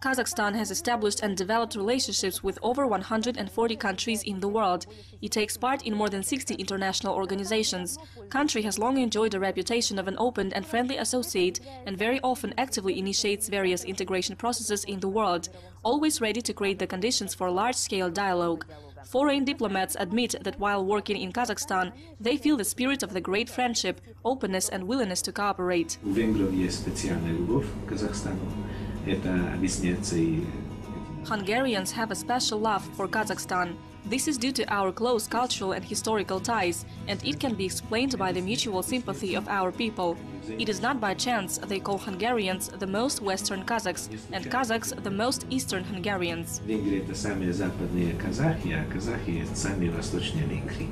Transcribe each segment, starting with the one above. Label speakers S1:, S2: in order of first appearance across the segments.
S1: Kazakhstan has established and developed relationships with over 140 countries in the world. It takes part in more than 60 international organizations. Country has long enjoyed a reputation of an open and friendly associate and very often actively initiates various integration processes in the world, always ready to create the conditions for large-scale dialogue. Foreign diplomats admit that while working in Kazakhstan, they feel the spirit of the great friendship, openness and willingness to cooperate.
S2: У венгров есть специальная любовь к Казахстану. Это объясняется и...
S1: Hungarians have a special love for Kazakhstan. This is due to our close cultural and historical ties, and it can be explained by the mutual sympathy of our people. It is not by chance they call Hungarians the most Western Kazakhs, and Kazakhs the most Eastern Hungarians.
S2: Венгрия — это самые западные казахи, а казахи — самые восточные венгры.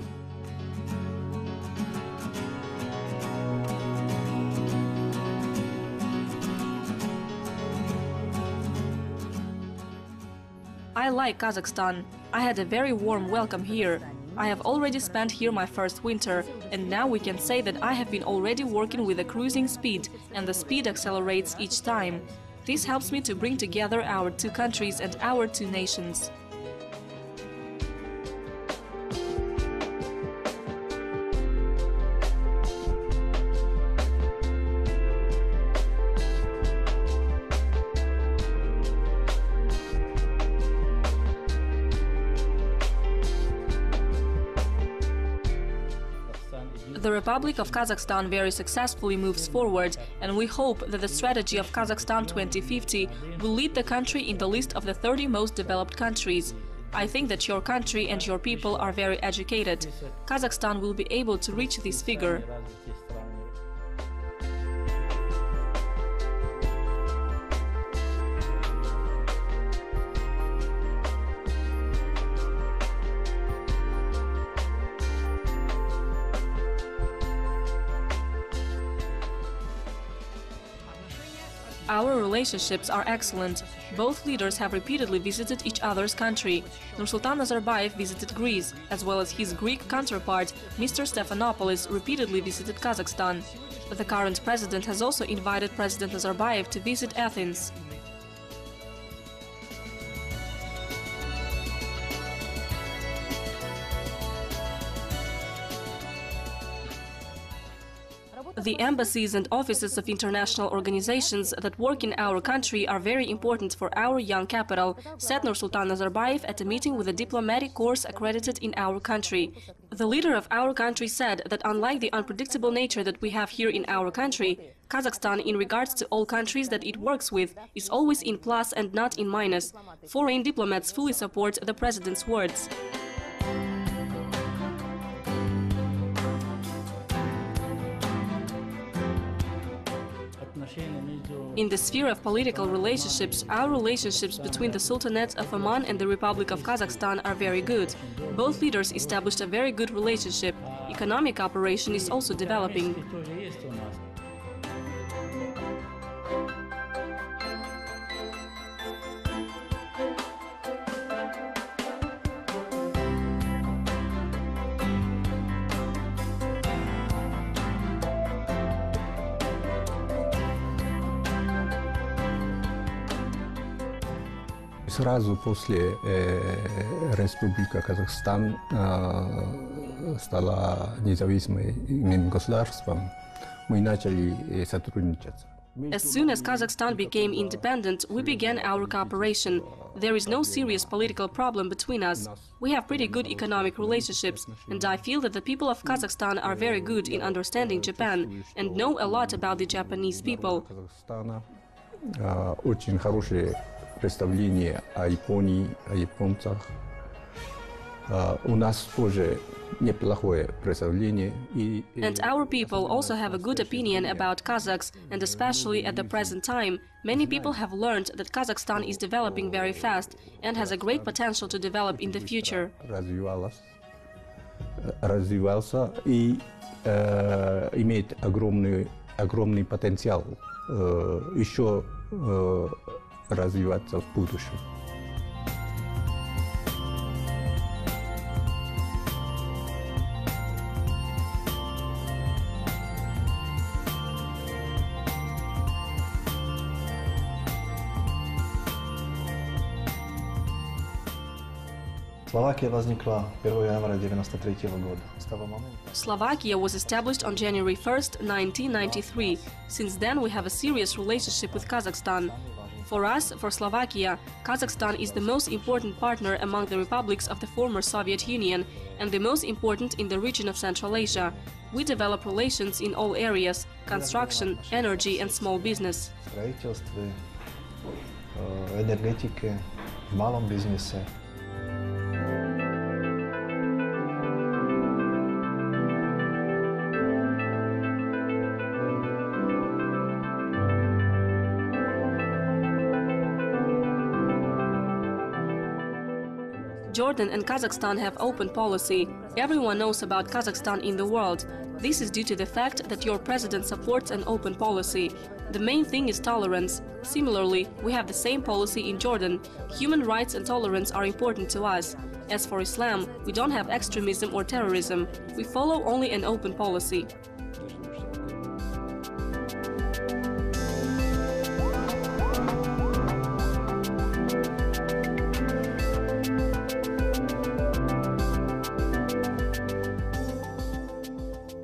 S1: I like Kazakhstan. I had a very warm welcome here. I have already spent here my first winter, and now we can say that I have been already working with a cruising speed, and the speed accelerates each time. This helps me to bring together our two countries and our two nations. The Republic of Kazakhstan very successfully moves forward, and we hope that the strategy of Kazakhstan 2050 will lead the country in the list of the 30 most developed countries. I think that your country and your people are very educated. Kazakhstan will be able to reach this figure. Our relationships are excellent. Both leaders have repeatedly visited each other's country. Nursultan Nazarbayev visited Greece, as well as his Greek counterpart, Mr. Stephanopoulos, repeatedly visited Kazakhstan. The current president has also invited President Nazarbayev to visit Athens. The embassies and offices of international organizations that work in our country are very important for our young capital, said Nursultan Nazarbayev at a meeting with a diplomatic corps accredited in our country. The leader of our country said that unlike the unpredictable nature that we have here in our country, Kazakhstan, in regards to all countries that it works with, is always in plus and not in minus. Foreign diplomats fully support the president's words. In the sphere of political relationships, our relationships between the Sultanate of Oman and the Republic of Kazakhstan are very good. Both leaders established a very good relationship. Economic cooperation is also developing.
S3: Сразу после Республика Казахстан стала независимым государством, мы начали сотрудничать.
S1: As soon as Kazakhstan became independent, we began our cooperation. There is no serious political problem between us. We have pretty good economic relationships, and I feel that the people of Kazakhstan are very good in understanding Japan and know a lot about the Japanese people.
S3: Очень хорошее представление о Японии, о японцах. У нас тоже неплохое представление.
S1: And our people also have a good opinion about Kazakhs, and especially at the present time, many people have learned that Kazakhstan is developing very fast and has a great potential to develop in the future.
S3: Развивался и имеет огромный потенциал еще развиваться в будущем.
S4: Slovakia возникла 1 января 1993 года. С того момента
S1: Slovakia was established on January 1st, 1993. Since then, we have a serious relationship with Kazakhstan. For us, for Slovakia, Kazakhstan is the most important partner among the republics of the former Soviet Union and the most important in the region of Central Asia. We develop relations in all areas: construction, energy and small business.
S4: в строительстве, энергетике, в малом бизнесе.
S1: Jordan and Kazakhstan have open policy. Everyone knows about Kazakhstan in the world. This is due to the fact that your president supports an open policy. The main thing is tolerance. Similarly, we have the same policy in Jordan. Human rights and tolerance are important to us. As for Islam, we don't have extremism or terrorism. We follow only an open policy.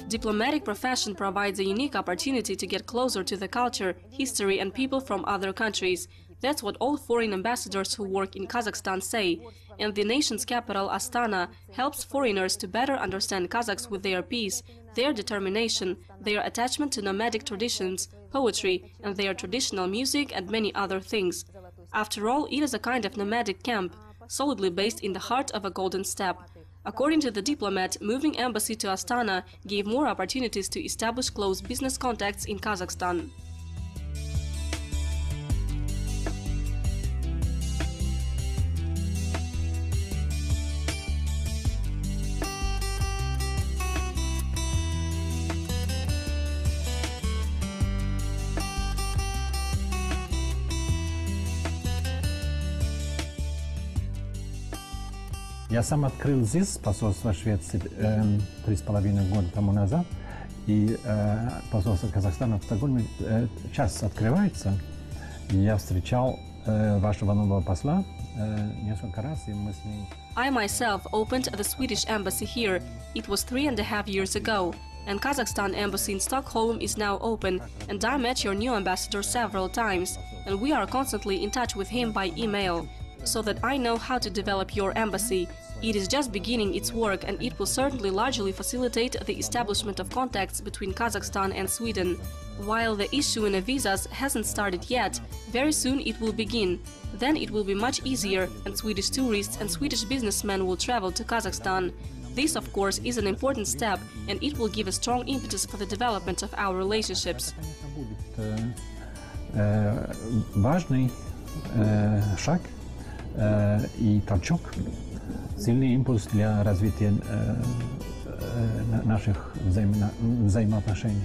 S1: Diplomatic profession provides a unique opportunity to get closer to the culture, history and people from other countries. That's what all foreign ambassadors who work in Kazakhstan say. And the nation's capital, Astana, helps foreigners to better understand Kazakhs with their peace, their determination, their attachment to nomadic traditions, poetry and their traditional music and many other things. After all, it is a kind of nomadic camp, solidly based in the heart of a golden steppe. According to the Diplomat, moving embassy to Astana gave more opportunities to establish close business contacts in Kazakhstan.
S5: Я сам открыл здесь посольство Швеции 3,5 года тому назад, и посольство Казахстана в Стокгольме сейчас открывается. Я встречал вашего нового посла несколько раз, и мы с ним...
S1: I myself opened the Swedish embassy here. It was 3.5 years ago. And Kazakhstan embassy in Stockholm is now open, and I met your new ambassador several times, and we are constantly in touch with him by email, so that I know how to develop your embassy. It is just beginning its work, and it will certainly largely facilitate the establishment of contacts between Kazakhstan and Sweden. While the issuing of visas hasn't started yet, very soon it will begin. Then it will be much easier, and Swedish tourists and Swedish businessmen will travel to Kazakhstan. This, of course, is an important step, and it will give a strong impetus for the development of our relationships.
S5: Важный шаг и толчок, сильный импульс для развития наших взаимоотношений.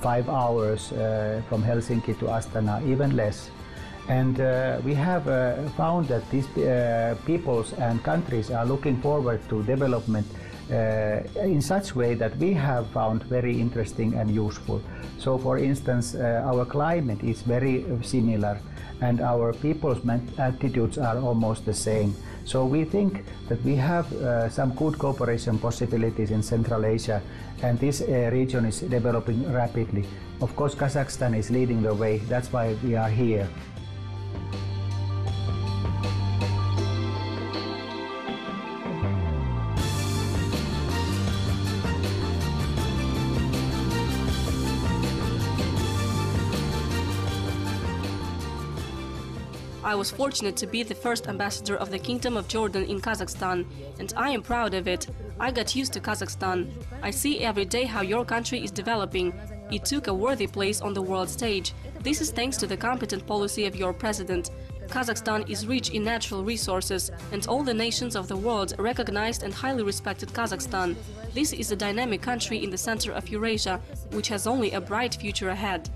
S6: Five hours from Helsinki to Astana, even less. And we have found that these peoples and countries are looking forward to development in such way that we have found very interesting and useful. So, for instance, our climate is very similar, and our people's attitudes are almost the same. So we think that we have some good cooperation possibilities in Central Asia, and this region is developing rapidly. Of course, Kazakhstan is leading the way. That's why we are here.
S1: I was fortunate to be the first ambassador of the Kingdom of Jordan in Kazakhstan, and I am proud of it. I got used to Kazakhstan. I see every day how your country is developing. It took a worthy place on the world stage. This is thanks to the competent policy of your president. Kazakhstan is rich in natural resources, and all the nations of the world recognized and highly respected Kazakhstan. This is a dynamic country in the center of Eurasia, which has only a bright future ahead.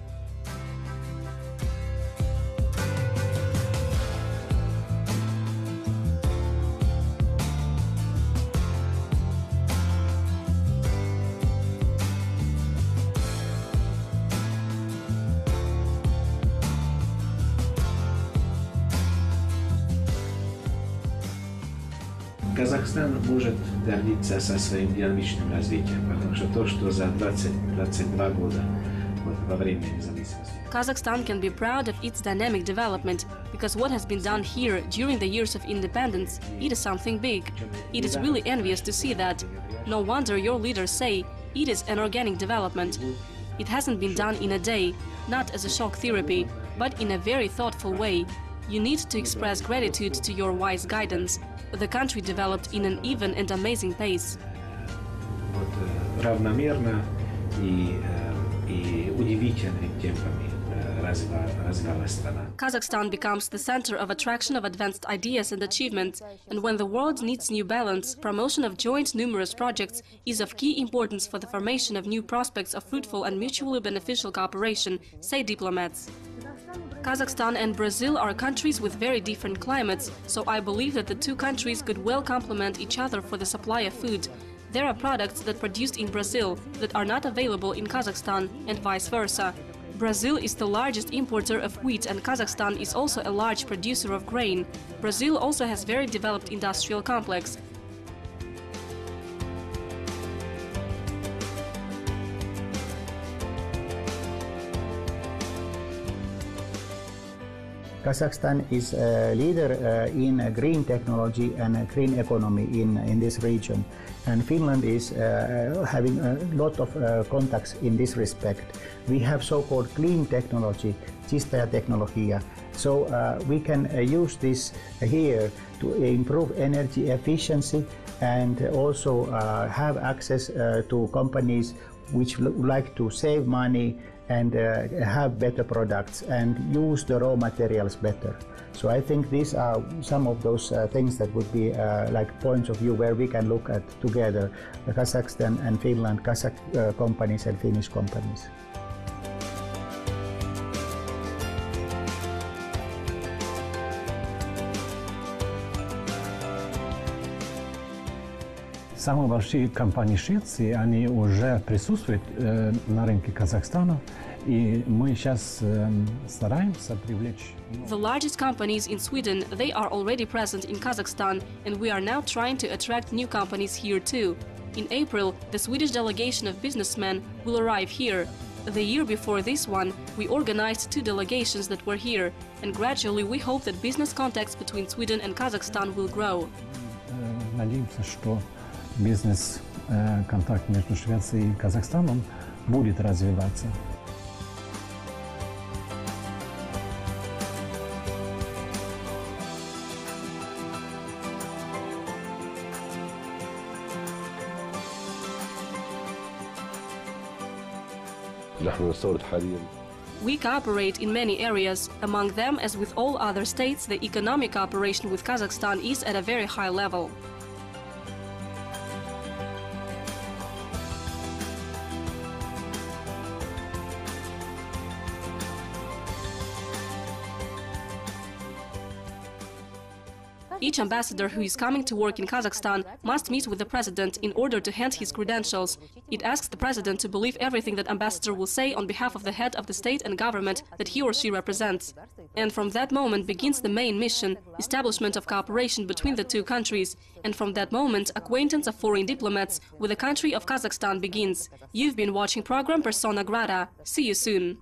S2: Казахстан может гордиться со своим динамичным развитием, потому что то, что за 20-22 года во время независимости.
S1: Kazakhstan can be proud of its dynamic development, because what has been done here during the years of independence, it is something big. It is really envious to see that. No wonder your leaders say it is an organic development. It hasn't been done in a day, not as a shock therapy, but in a very thoughtful way. You need to express gratitude to your wise guidance. The country developed in an even and amazing pace.
S2: Равномерно и удивительными темпами развивалась страна.
S1: Kazakhstan becomes the center of attraction of advanced ideas and achievements, and when the world needs new balance, promotion of joint numerous projects is of key importance for the formation of new prospects of fruitful and mutually beneficial cooperation, say diplomats. Kazakhstan and Brazil are countries with very different climates, so I believe that the two countries could well complement each other for the supply of food. There are products that produced in Brazil that are not available in Kazakhstan, and vice versa. Brazil is the largest importer of wheat, and Kazakhstan is also a large producer of grain. Brazil also has very developed industrial complex.
S6: Kazakhstan is a leader in green technology and green economy in this region. And Finland is having a lot of contacts in this respect. We have so-called clean technology, чистая технология. So we can use this here to improve energy efficiency and also have access to companies which like to save money and have better products and use the raw materials better. So I think these are some of those things that would be like points of view where we can look at together, Kazakhstan and Finland, Kazakh companies and Finnish companies.
S5: Самые большие компании Швеции, они уже присутствуют на рынке Казахстана, и мы сейчас стараемся привлечь.
S1: The largest companies in Sweden, they are already present in Kazakhstan, and we are now trying to attract new companies here too. In April, the Swedish delegation of businessmen will arrive here. The year before this one, we organized 2 delegations that were here, and gradually we hope that business contacts between Sweden and Kazakhstan will grow.
S5: Надеемся, что бизнес-контакт между Швецией и Казахстаном будет развиваться.
S1: We cooperate in many areas. Among them, as with all other states, the economic cooperation with Kazakhstan is at a very high level. Each ambassador who is coming to work in Kazakhstan must meet with the president in order to hand his credentials. It asks the president to believe everything that ambassador will say on behalf of the head of the state and government that he or she represents. And from that moment begins the main mission, establishment of cooperation between the two countries. And from that moment, acquaintance of foreign diplomats with the country of Kazakhstan begins. You've been watching program Persona Grata. See you soon.